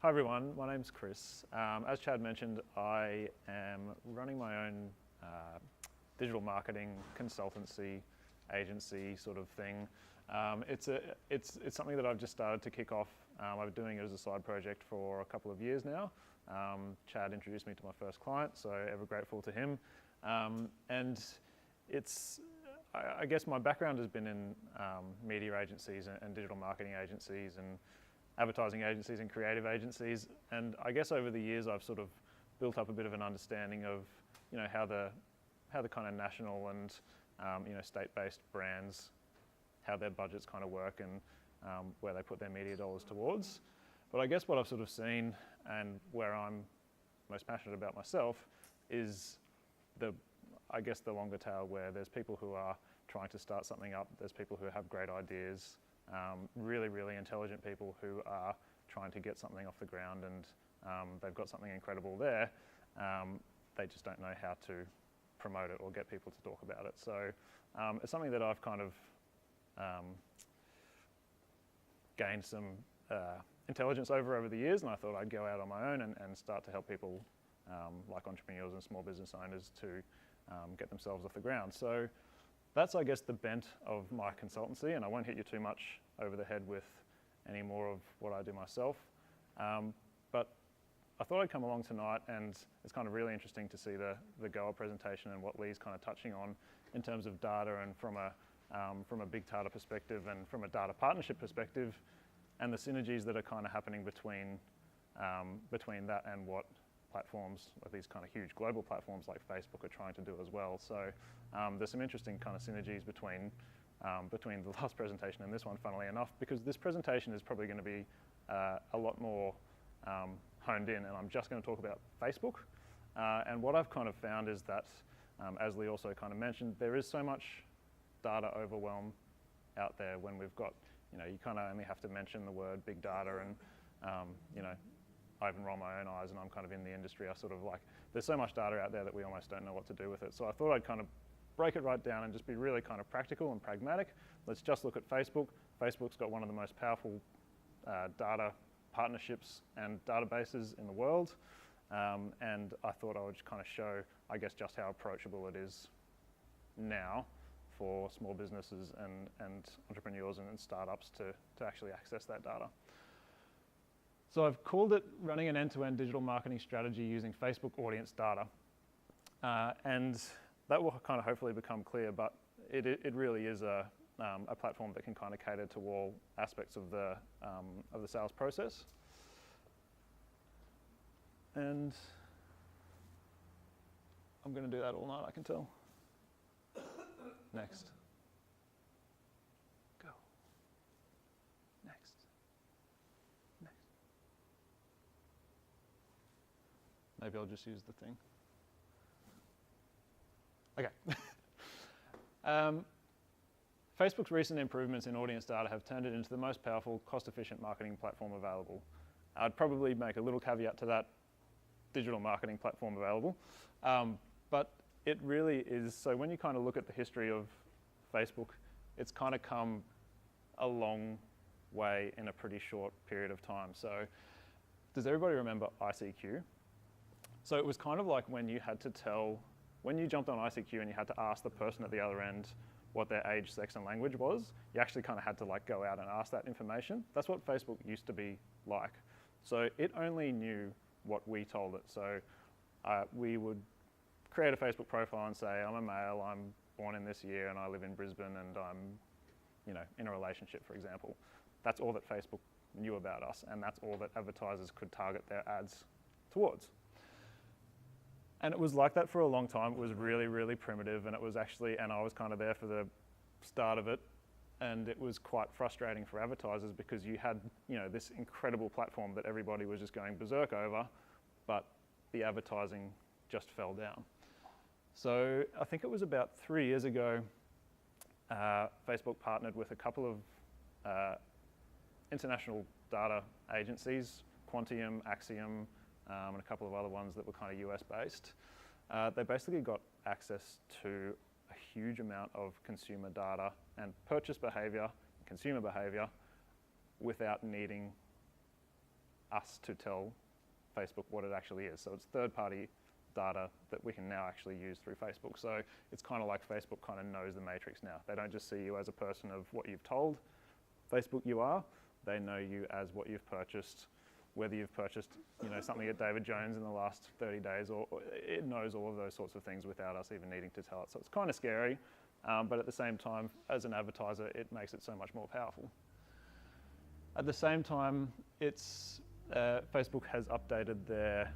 Hi everyone, my name's Chris. As Chad mentioned, I am running my own digital marketing consultancy agency sort of thing. It's something that I've just started to kick off. I've been doing it as a side project for a couple of years now. Chad introduced me to my first client, so ever grateful to him. And I guess my background has been in media agencies and digital marketing agencies and advertising agencies and creative agencies. And I guess over the years I've sort of built up a bit of an understanding of, you know, how the kind of national and state-based brands, how their budgets kind of work and where they put their media dollars towards. But I guess what I've sort of seen and where I'm most passionate about myself is the longer tail, where there's people who are trying to start something up, there's people who have great ideas, really, really intelligent people who are trying to get something off the ground, and they've got something incredible there. They just don't know how to promote it or get people to talk about it. So it's something that I've kind of gained some intelligence over the years, and I thought I'd go out on my own and start to help people like entrepreneurs and small business owners to get themselves off the ground. So that's, I guess, the bent of my consultancy, and I won't hit you too much over the head with any more of what I do myself. But I thought I'd come along tonight, and it's kind of really interesting to see the Goa presentation and what Lee's kind of touching on in terms of data, and from a big data perspective and from a data partnership perspective, and the synergies that are kind of happening between that and what platforms, like these kind of huge global platforms like Facebook, are trying to do as well. So there's some interesting kind of synergies between the last presentation and this one, funnily enough, because this presentation is probably going to be a lot more honed in, and I'm just going to talk about Facebook. And what I've kind of found is that, as Lee also kind of mentioned, there is so much data overwhelm out there when we've got, you kind of only have to mention the word big data, and I even roll my own eyes, and I'm kind of in the industry. I sort of like, there's so much data out there that we almost don't know what to do with it. So I thought I'd kind of break it right down and just be really kind of practical and pragmatic. Let's just look at Facebook. Facebook's got one of the most powerful data partnerships and databases in the world. And I thought I would kind of show, I guess, just how approachable it is now for small businesses and entrepreneurs and startups to actually access that data. So I've called it running an end-to-end digital marketing strategy using Facebook audience data. And that will kind of hopefully become clear, but it really is a platform that can kind of cater to all aspects of the sales process. And I'm going to do that all night, I can tell. Next. Go. Next. Next. Maybe I'll just use the thing. Okay. Facebook's recent improvements in audience data have turned it into the most powerful, cost-efficient marketing platform available. I'd probably make a little caveat to that: digital marketing platform available. But it really is. So when you kind of look at the history of Facebook, it's kind of come a long way in a pretty short period of time. So does everybody remember ICQ? So it was kind of like when you jumped on ICQ and you had to ask the person at the other end what their age, sex, and language was. You actually kind of had to like go out and ask that information. That's what Facebook used to be like. So it only knew what we told it. So we would create a Facebook profile and say, I'm a male, I'm born in this year, and I live in Brisbane, and I'm in a relationship, for example. That's all that Facebook knew about us, and that's all that advertisers could target their ads towards. And it was like that for a long time. It was really, really primitive, and it was actually, and I was kind of there for the start of it, and it was quite frustrating for advertisers because you had, this incredible platform that everybody was just going berserk over, but the advertising just fell down. So I think it was about 3 years ago, Facebook partnered with a couple of international data agencies, Quantium, Axiom, and a couple of other ones that were kind of US based. They basically got access to a huge amount of consumer data and purchase behavior, consumer behavior, without needing us to tell Facebook what it actually is. So it's third-party data that we can now actually use through Facebook. So it's kind of like Facebook kind of knows the matrix now. They don't just see you as a person of what you've told Facebook you are. They know you as what you've purchased, whether you've purchased something at David Jones in the last 30 days, or it knows all of those sorts of things without us even needing to tell it. So it's kind of scary, but at the same time, as an advertiser, it makes it so much more powerful. At the same time, Facebook has updated their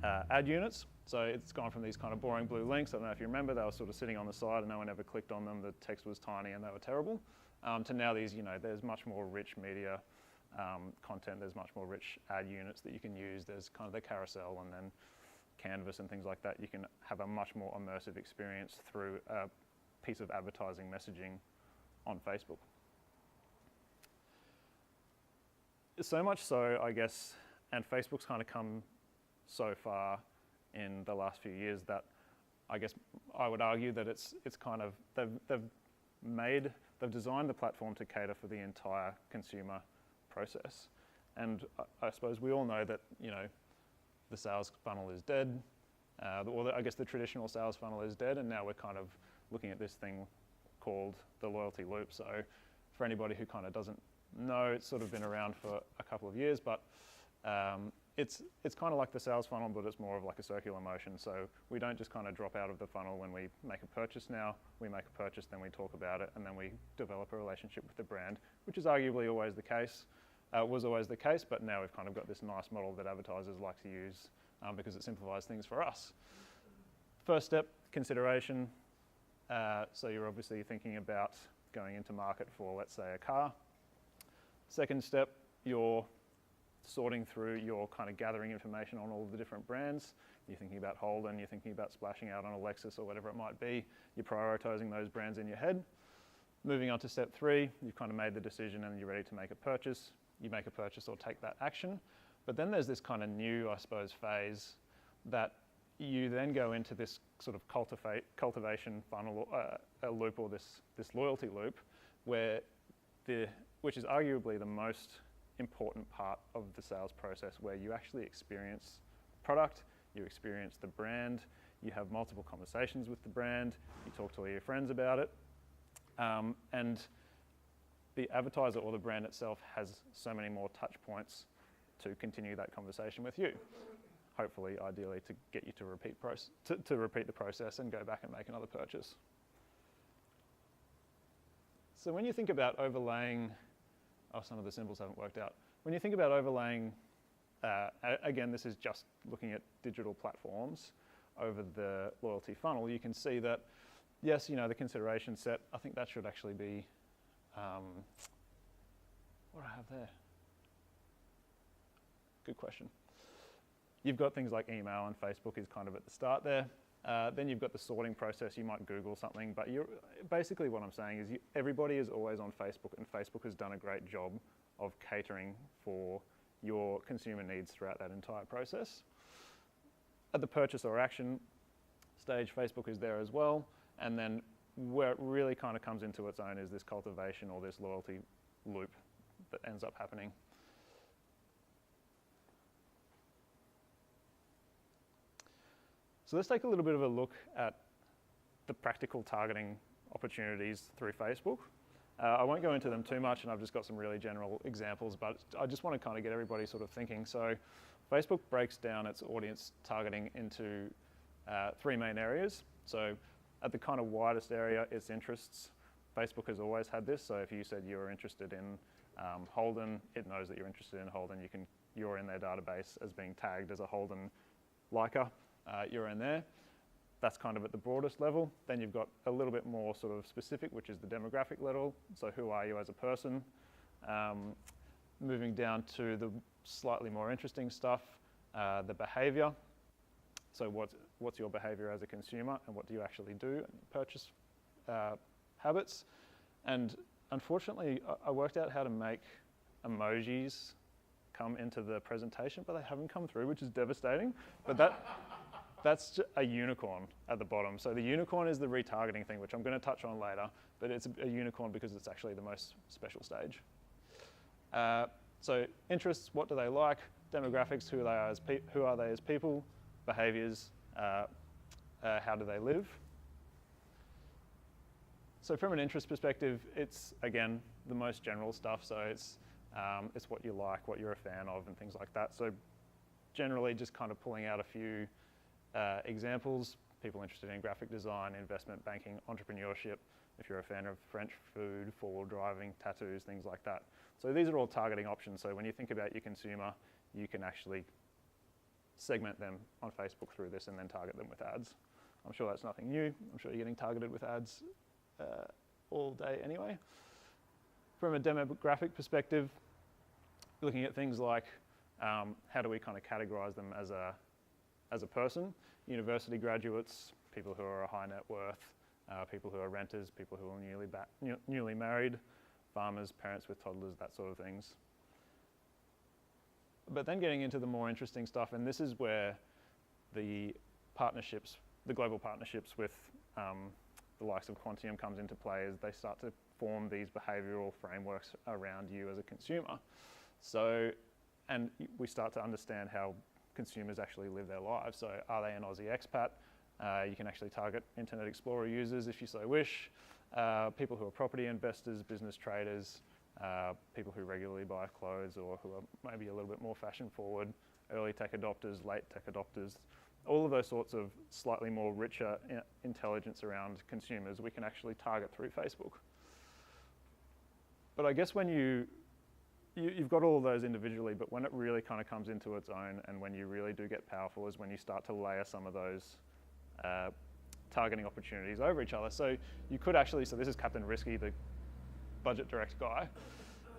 ad units. So it's gone from these kind of boring blue links, I don't know if you remember, they were sort of sitting on the side and no one ever clicked on them, the text was tiny and they were terrible, to now these, there's much more rich media content, there's much more rich ad units that you can use, there's kind of the carousel and then canvas and things like that. You can have a much more immersive experience through a piece of advertising messaging on Facebook. So much so, I guess, and Facebook's kind of come so far in the last few years that I guess I would argue that it's kind of, they've designed the platform to cater for the entire consumer process. And I suppose we all know that, the sales funnel is dead, or I guess the traditional sales funnel is dead, and now we're kind of looking at this thing called the loyalty loop. So for anybody who kind of doesn't know, it's sort of been around for a couple of years, but it's kind of like the sales funnel, but it's more of like a circular motion. So we don't just kind of drop out of the funnel when we make a purchase now. We make a purchase, then we talk about it, and then we develop a relationship with the brand, which is arguably always the case. Was always the case, but now we've kind of got this nice model that advertisers like to use because it simplifies things for us. First step, consideration. So you're obviously thinking about going into market for, let's say, a car. Second step, you're sorting through, you're kind of gathering information on all of the different brands. You're thinking about Holden, you're thinking about splashing out on a Lexus or whatever it might be. You're prioritizing those brands in your head. Moving on to step 3, you've kind of made the decision and you're ready to make a purchase. You make a purchase or take that action. But then there's this kind of new, I suppose, phase that you then go into this sort of cultivation funnel, a loop, or this loyalty loop, which is arguably the most important part of the sales process, where you actually experience product, you experience the brand, you have multiple conversations with the brand, you talk to all your friends about it, and the advertiser or the brand itself has so many more touch points to continue that conversation with you. Hopefully, ideally, to get you to repeat the process and go back and make another purchase. So when you think about overlaying, some of the symbols haven't worked out. When you think about overlaying, again, this is just looking at digital platforms over the loyalty funnel, you can see that, yes, the consideration set, I think that should actually be, what do I have there? Good question. You've got things like email, and Facebook is kind of at the start there. Then you've got the sorting process. You might Google something, but basically what I'm saying is everybody is always on Facebook, and Facebook has done a great job of catering for your consumer needs throughout that entire process. At the purchase or action stage, Facebook is there as well, and then where it really kind of comes into its own is this cultivation or this loyalty loop that ends up happening. So let's take a little bit of a look at the practical targeting opportunities through Facebook. I won't go into them too much, and I've just got some really general examples, but I just want to kind of get everybody sort of thinking. So Facebook breaks down its audience targeting into 3 main areas. So at the kind of widest area, it's interests. Facebook has always had this. So if you said you were interested in Holden, it knows that you're interested in Holden. You're in their database as being tagged as a Holden liker. You're in there. That's kind of at the broadest level. Then you've got a little bit more sort of specific, which is the demographic level. So who are you as a person? Moving down to the slightly more interesting stuff, the behavior. So what's your behavior as a consumer, and what do you actually do, and purchase habits. And unfortunately, I worked out how to make emojis come into the presentation, but they haven't come through, which is devastating. But that's a unicorn at the bottom. So the unicorn is the retargeting thing, which I'm going to touch on later, but it's a unicorn because it's actually the most special stage. So interests, what do they like? demographics, who are they as people, behaviours, how do they live. So from an interest perspective, it's, again, the most general stuff. So it's what you like, what you're a fan of, and things like that. So generally just kind of pulling out a few examples, people interested in graphic design, investment banking, entrepreneurship, if you're a fan of French food, four-wheel driving, tattoos, things like that. So these are all targeting options. So when you think about your consumer, you can actually segment them on Facebook through this and then target them with ads. I'm sure that's nothing new. I'm sure you're getting targeted with ads all day anyway. From a demographic perspective, looking at things like how do we kind of categorize them as a person, university graduates, people who are a high net worth, people who are renters, people who are newly married, farmers, parents with toddlers, that sort of things. But then getting into the more interesting stuff, and this is where the partnerships, the global partnerships with the likes of Quantium comes into play as they start to form these behavioural frameworks around you as a consumer. So, and we start to understand how consumers actually live their lives. So are they an Aussie expat? You can actually target Internet Explorer users if you so wish, people who are property investors, business traders, people who regularly buy clothes or who are maybe a little bit more fashion forward, early tech adopters, late tech adopters, all of those sorts of slightly more richer intelligence around consumers we can actually target through Facebook. But I guess when you've got all of those individually, but when it really kind of comes into its own and when you really do get powerful is when you start to layer some of those targeting opportunities over each other. So you could actually, so this is Captain Risky, the budget direct guy,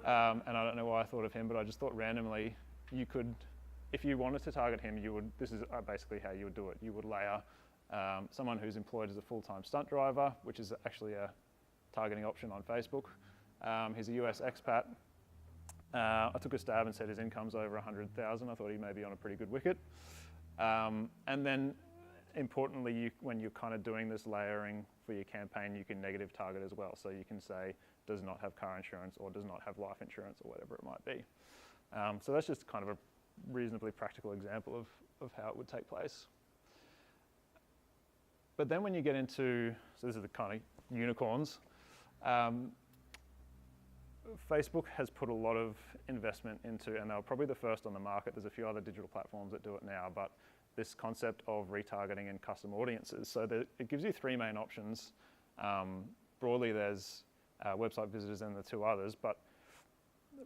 and I don't know why I thought of him, but I just thought randomly you could, if you wanted to target him, you would, this is basically how you would do it. You would layer someone who's employed as a full-time stunt driver, which is actually a targeting option on Facebook. He's a US expat. I took a stab and said his income's over 100,000. I thought he may be on a pretty good wicket. And then importantly, when you're kind of doing this layering for your campaign, you can negative target as well. So you can say, does not have car insurance or does not have life insurance or whatever it might be. So that's just kind of a reasonably practical example of how it would take place. But then when you get into, so this is the kind of unicorns, Facebook has put a lot of investment into, and they're probably the first on the market, there's a few other digital platforms that do it now, but this concept of retargeting and custom audiences. So it gives you three main options. Broadly, there's website visitors and the two others, but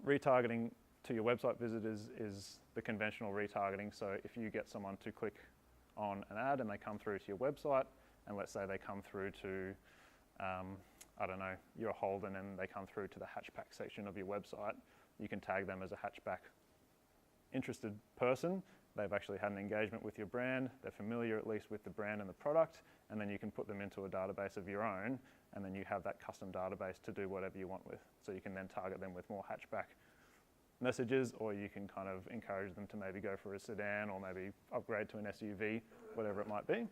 retargeting to your website visitors is the conventional retargeting. So if you get someone to click on an ad and they come through to your website, and let's say they come through to, I don't know, you're a Holden and they come through to the hatchback section of your website, you can tag them as a hatchback interested person. They've actually had an engagement with your brand, they're familiar at least with the brand and the product, and then you can put them into a database of your own, and then you have that custom database to do whatever you want with. So you can then target them with more hatchback messages, or you can kind of encourage them to maybe go for a sedan or maybe upgrade to an SUV, whatever it might be.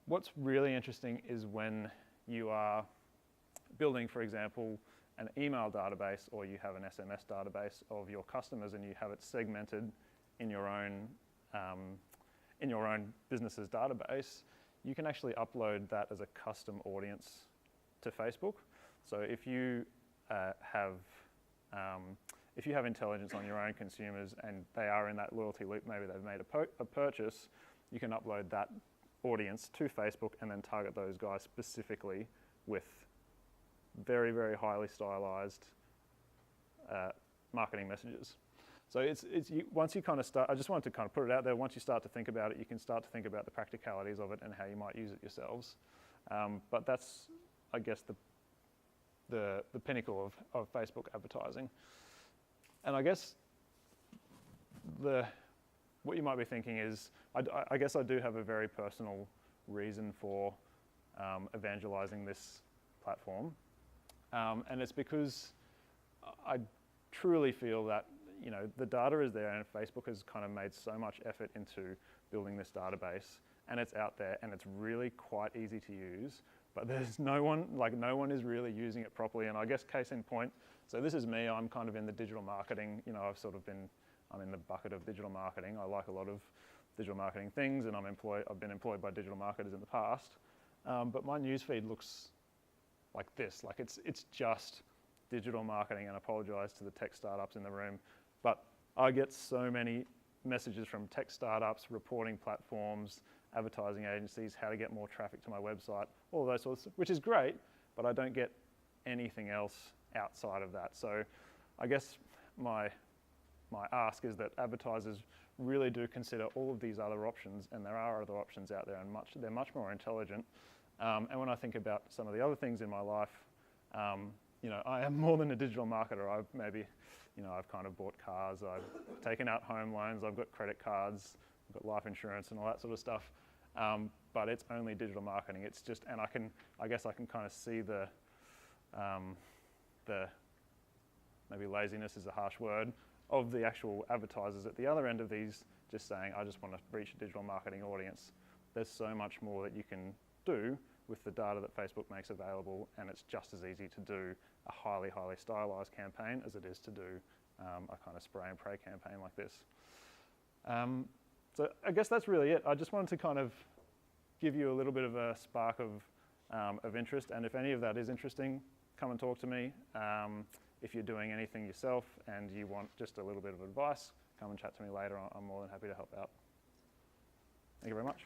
What's really interesting is when you are building, for example, an email database, or you have an SMS database of your customers and you have it segmented in your own business's database, you can actually upload that as a custom audience to Facebook. So if you have intelligence on your own consumers and they are in that loyalty loop, maybe they've made a purchase, you can upload that audience to Facebook and then target those guys specifically with very, very highly stylized marketing messages. So once you kind of start, I just wanted to kind of put it out there, once you start to think about it, you can start to think about the practicalities of it and how you might use it yourselves. But that's, I guess, the pinnacle of Facebook advertising. And I guess what you might be thinking is, I guess I do have a very personal reason for evangelizing this platform. And it's because I truly feel that, you know, the data is there and Facebook has kind of made so much effort into building this database, and it's out there and it's really quite easy to use, but there's no one is really using it properly. And I guess case in point, so this is me, I'm kind of in the digital marketing, you know, I've sort of been I'm in the bucket of digital marketing. I like a lot of digital marketing things, and I've been employed by digital marketers in the past. But my newsfeed looks like this. Like it's just digital marketing, and I apologize to the tech startups in the room, but I get so many messages from tech startups, reporting platforms, advertising agencies, how to get more traffic to my website, all those sorts, which is great, but I don't get anything else outside of that. So I guess my ask is that advertisers really do consider all of these other options, and there are other options out there, and they're much more intelligent. And when I think about some of the other things in my life, you know, I am more than a digital marketer. I've kind of bought cars, I've taken out home loans, I've got credit cards, I've got life insurance and all that sort of stuff. But it's only digital marketing. It's just, and I guess I can kind of see the maybe laziness is a harsh word, of the actual advertisers at the other end of these, just saying, I just want to reach a digital marketing audience. There's so much more that you can do with the data that Facebook makes available, and it's just as easy to do a highly, highly stylized campaign as it is to do a kind of spray and pray campaign like this. So I guess that's really it. I just wanted to kind of give you a little bit of a spark of interest, and if any of that is interesting, come and talk to me. If you're doing anything yourself and you want just a little bit of advice, come and chat to me later. I'm more than happy to help out. Thank you very much.